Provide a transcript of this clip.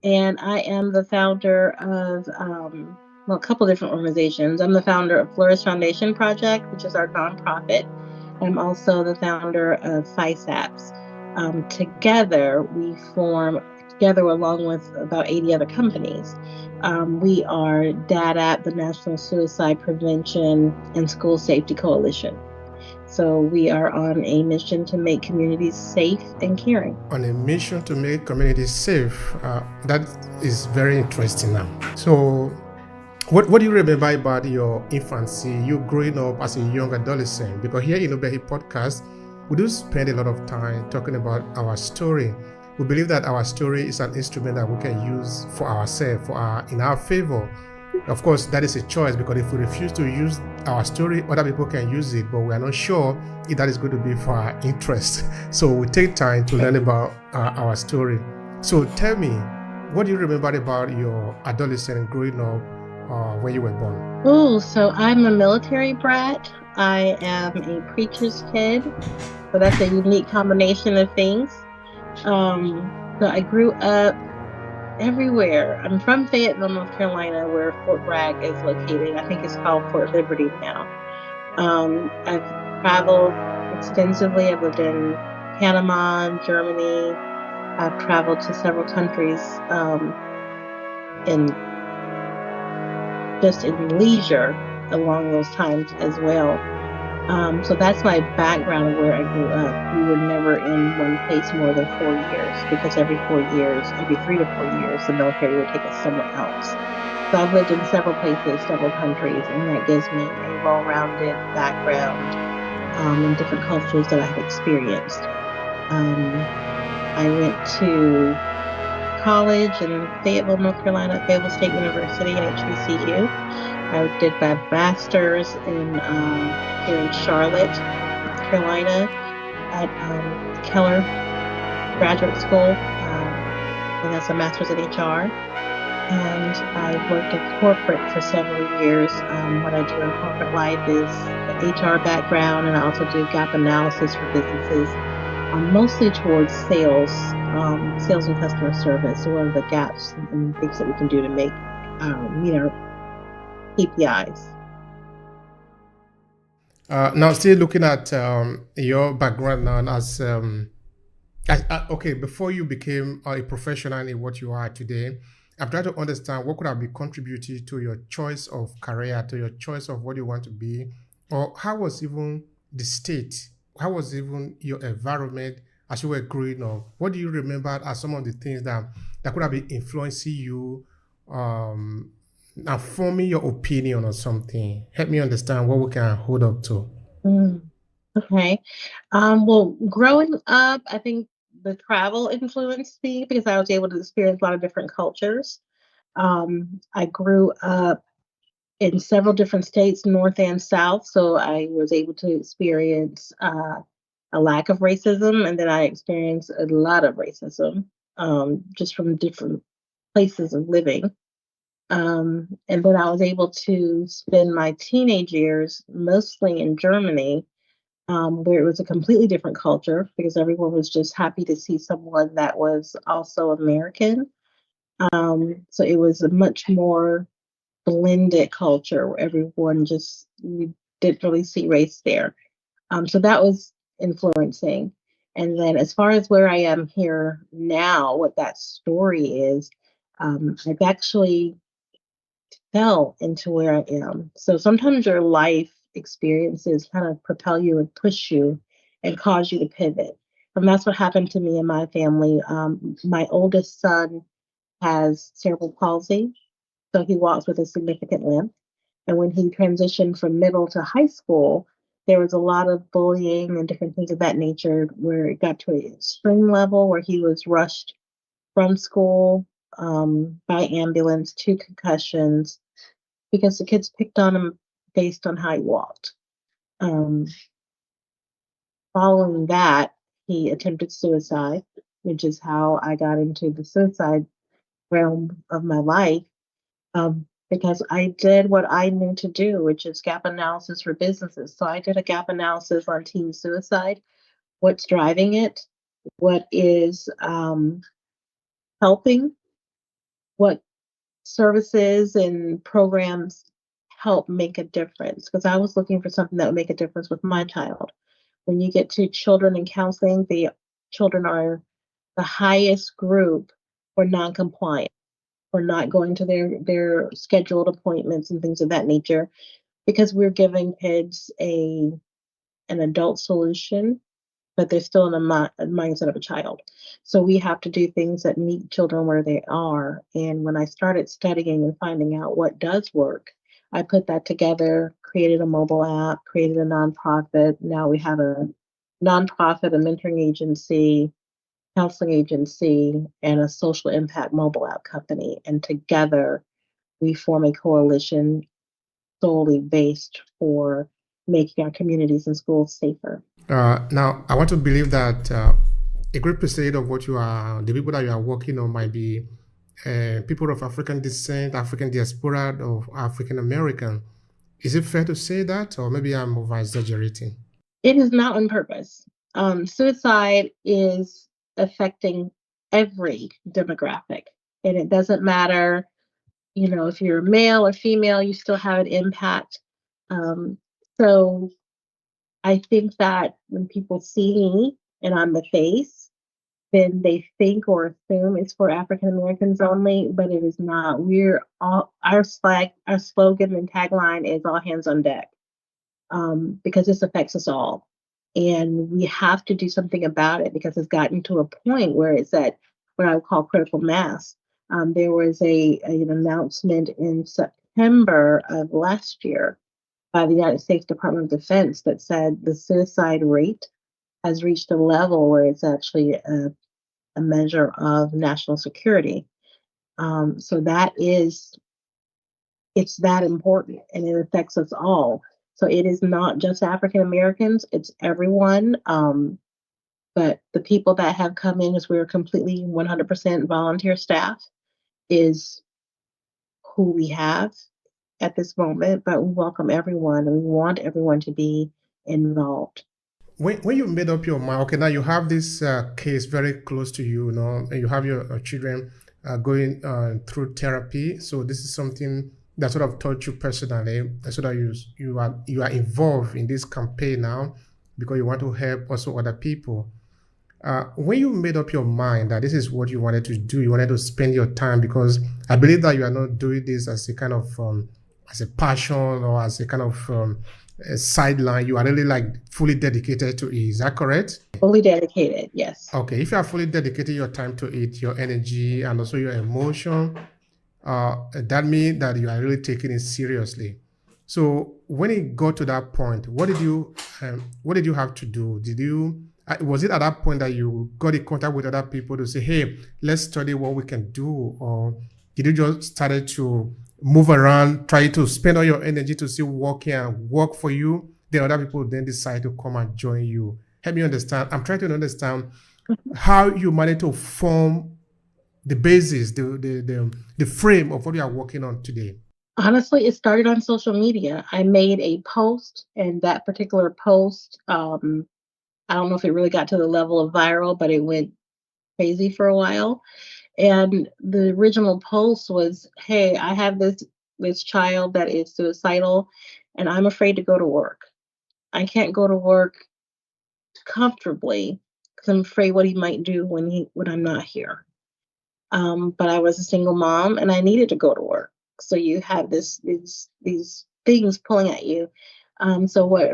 and I am the founder of a couple different organizations. I'm the founder of Flourish Foundation Project, which is our nonprofit. I'm also the founder of FISAPS. Together, we form, together along with about 80 other companies, we are DADAP, the National Suicide Prevention and School Safety Coalition. So we are on a mission to make communities safe and caring. On a mission to make communities safe. That is very interesting now. So, what do you remember about your infancy, you growing up as a young adolescent? Because here in Obehi Podcast, we do spend a lot of time talking about our story. We believe that our story is an instrument that we can use for ourselves, in our favor. Of course, that is a choice, because if we refuse to use our story, other people can use it, but we are not sure if that is going to be for our interest. So we take time to learn about our story. So tell me, what do you remember about your adolescent growing up when you were born? Oh, so I'm a military brat. I am a preacher's kid. So that's a unique combination of things. So I grew up everywhere. I'm from Fayetteville, North Carolina, where Fort Bragg is located. I think it's called Fort Liberty now. I've traveled extensively. I've lived in Panama, Germany. I've traveled to several countries in leisure along those times as well. So that's my background of where I grew up. We were never in one place more than 4 years, because every 4 years, every 3 to 4 years, the military would take us somewhere else. So I've lived in several places, several countries, and that gives me a well-rounded background in different cultures that I've experienced. I went to college in Fayetteville, North Carolina, Fayetteville State University and HBCU. I did my master's here in Charlotte, North Carolina, at Keller Graduate School, and that's a master's in HR. And I worked in corporate for several years. What I do in corporate life is the HR background, and I also do gap analysis for businesses, mostly towards sales and customer service. So what are the gaps and things that we can do to make meet our KPIs? Now, still looking at your background now as okay, before you became a professional in what you are today, I'm trying to understand what could have been contributed to your choice of career, to your choice of what you want to be, or how was even the state, how was even your environment as you were growing up? What do you remember as some of the things that could have been influencing you, and forming your opinion on something? Help me understand what we can hold up to. Mm, okay. Well, growing up, I think the travel influenced me because I was able to experience a lot of different cultures. I grew up in several different states, North and South, so I was able to experience a lack of racism, and then I experienced a lot of racism just from different places of living. And then I was able to spend my teenage years mostly in Germany, where it was a completely different culture because everyone was just happy to see someone that was also American. So it was a much more blended culture where everyone just, we didn't really see race there. So that was influencing. And then as far as where I am here now, what that story is, I've actually fell into where I am. So sometimes your life experiences kind of propel you and push you and cause you to pivot. And that's what happened to me and my family. My oldest son has cerebral palsy, so he walks with a significant limp. And when he transitioned from middle to high school, there was a lot of bullying and different things of that nature where it got to an extreme level where he was rushed from school by ambulance, 2 concussions, because the kids picked on him based on how he walked. Um, Following that, he attempted suicide, which is how I got into the suicide realm of my life. Because I did what I knew to do, which is gap analysis for businesses. So I did a gap analysis on teen suicide, what's driving it, what is helping, what services and programs help make a difference, because I was looking for something that would make a difference with my child. When you get to children in counseling, the children are the highest group for non-compliance, for not going to their scheduled appointments and things of that nature, because we're giving kids a an adult solution, but they're still in a mindset of a child. So we have to do things that meet children where they are. And when I started studying and finding out what does work, I put that together, created a mobile app, created a nonprofit. Now we have a nonprofit, a mentoring agency, counseling agency, and a social impact mobile app company. And together we form a coalition solely based for making our communities and schools safer. Now, I want to believe that a great percentage of what you are, the people that you are working on might be people of African descent, African diaspora, or African American. Is it fair to say that, or maybe I'm over exaggerating? It is not on purpose. Suicide is affecting every demographic, and it doesn't matter, if you're male or female, you still have an impact. Um, so I think that when people see me and I'm the face, then they think or assume it's for African Americans only, but it is not. We're all our slogan and tagline is all hands on deck, because this affects us all. And we have to do something about it because it's gotten to a point where it's at what I would call critical mass. There was an announcement in September of last year by the United States Department of Defense that said the suicide rate has reached a level where it's actually a measure of national security. So it's that important and it affects us all. So it is not just African Americans, it's everyone. But the people that have come in, as we're completely 100% volunteer staff, is who we have at this moment. But we welcome everyone and we want everyone to be involved. When you made up your mind, okay, now you have this case very close to you, and you have your children going through therapy. So this is something that sort of taught you personally, so that you are involved in this campaign now because you want to help also other people. When you made up your mind that this is what you wanted to do, you wanted to spend your time, because I believe that you are not doing this as a kind of as a passion or as a kind of a sideline. You are really like fully dedicated to it. Is that correct? Fully dedicated, yes. Okay, if you are fully dedicated your time to it, your energy and also your emotion, that means that you are really taking it seriously. So when it got to that point, what did you have to do? Did you was it at that point that you got in contact with other people to say, hey, let's study what we can do, or did you just started to move around, try to spend all your energy to see what can work for you? Then other people then decide to come and join you. Help me understand. I'm trying to understand how you manage to form the basis, the frame of what you are working on today. Honestly, it started on social media. I made a post, and that particular post, I don't know if it really got to the level of viral, but it went crazy for a while. And the original post was, "Hey, I have this child that is suicidal, and I'm afraid to go to work. I can't go to work comfortably because I'm afraid what he might do when I'm not here." But I was a single mom and I needed to go to work. So you have these things pulling at you. So what